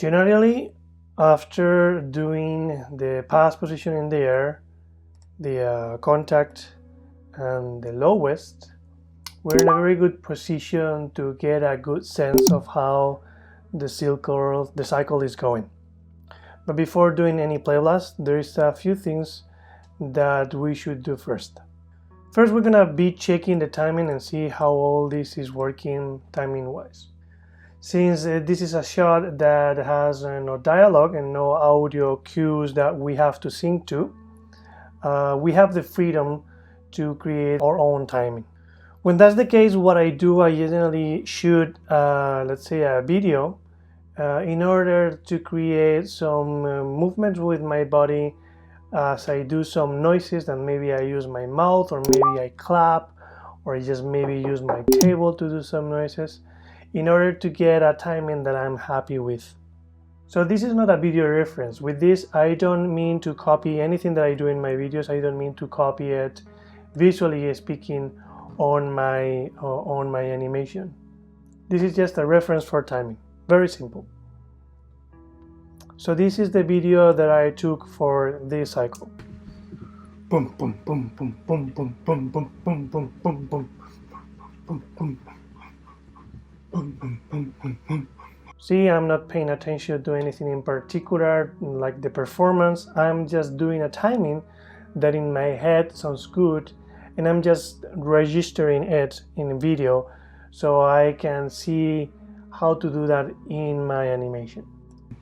Generally, after doing the pass position in the air, the contact, and the lowest, we're in a very good position to get a good sense of how the cycle is going. But before doing any playblast, there's a few things that we should do first. First, we're gonna be checking the timing and see how all this is working timing wise. Since this is a shot that has no dialogue and no audio cues that we have to sync to, we have the freedom to create our own timing. When that's the case, what I do, I generally shoot, let's say, a video in order to create some movements with my body as I do some noises, and maybe I use my mouth, or maybe I clap, or I just maybe use my table to do some noises in order to get a timing that I'm happy with. So this is not a video reference. With this, I don't mean to copy anything that I do in my videos. I don't mean to copy it visually speaking on my animation. This is just a reference for timing. Very simple. So this is the video that I took for this cycle. Boom, boom, boom, boom, boom, boom, boom, boom, boom, boom, boom, boom, boom, boom. See, I'm not paying attention to anything in particular, like the performance. I'm just doing a timing that in my head sounds good, and I'm just registering it in video so I can see how to do that in my animation.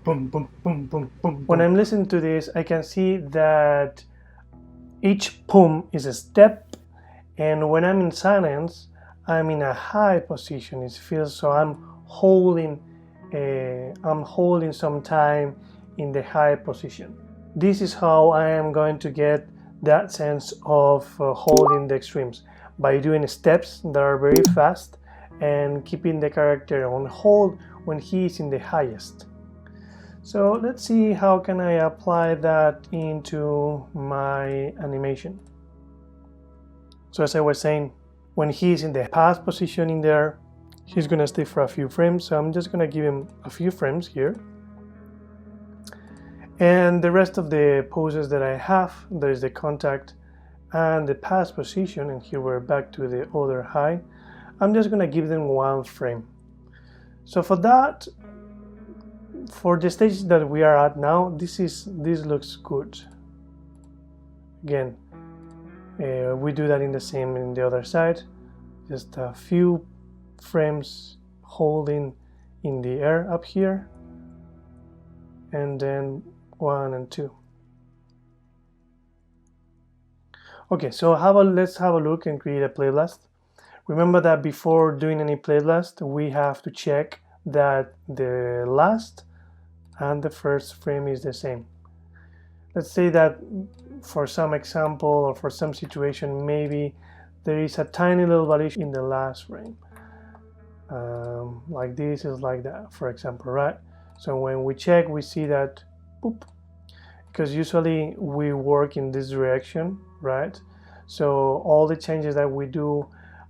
Boom, boom, boom, boom, boom. When I'm listening to this, I can see that each boom is a step, and when I'm in silence, I'm in a high position. It feels so I'm holding some time in the high position. This is how I am going to get that sense of holding the extremes, by doing steps that are very fast and keeping the character on hold when he is in the highest. So let's see how can I apply that into my animation. So as I was saying, when he's in the pass position in there, he's gonna stay for a few frames, so I'm just gonna give him a few frames here. And the rest of the poses that I have, there's the contact and the pass position, and here we're back to the other high. I'm just gonna give them 1 frame. So for that, for the stage that we are at now, this looks good. Again, we do that in the same in the other side. Just a few frames holding in the air up here, and then 1 and 2. Okay, so let's have a look and create a playblast. Remember that before doing any playblast, we have to check that the last and the first frame is the same. Let's say that for some example or for some situation, maybe there is a tiny little variation in the last frame. Like this is like that, for example, right? So when we check, we see that, boop, because usually we work in this direction, right? So all the changes that we do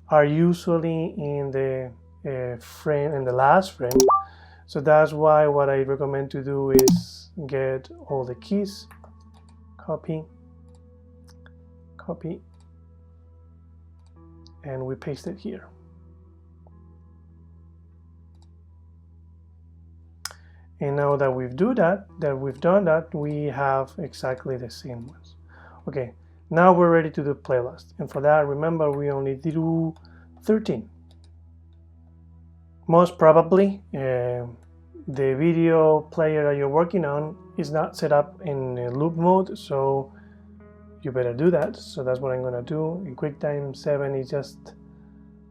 are usually in the frame, in the last frame. So that's why what I recommend to do is get all the keys, copy, copy, and we paste it here. And now that we've done that, we have exactly the same ones. Okay, now we're ready to do playblast. And for that, remember, we only do 13. Most probably, the video player that you're working on is not set up in loop mode, so you better do that. So that's what I'm gonna do. In QuickTime 7 is just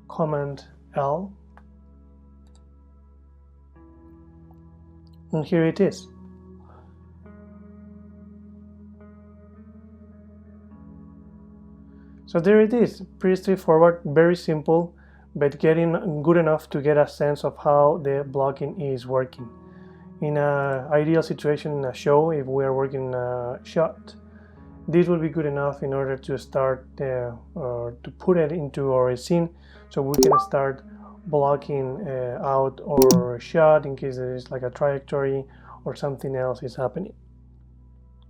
Command L. And here it is. So there it is, pretty straightforward, very simple, but getting good enough to get a sense of how the blocking is working. In an ideal situation in a show, if we are working a shot, this will be good enough in order to start or to put it into our scene, so we can start blocking out our shot in case there is like a trajectory or something else is happening.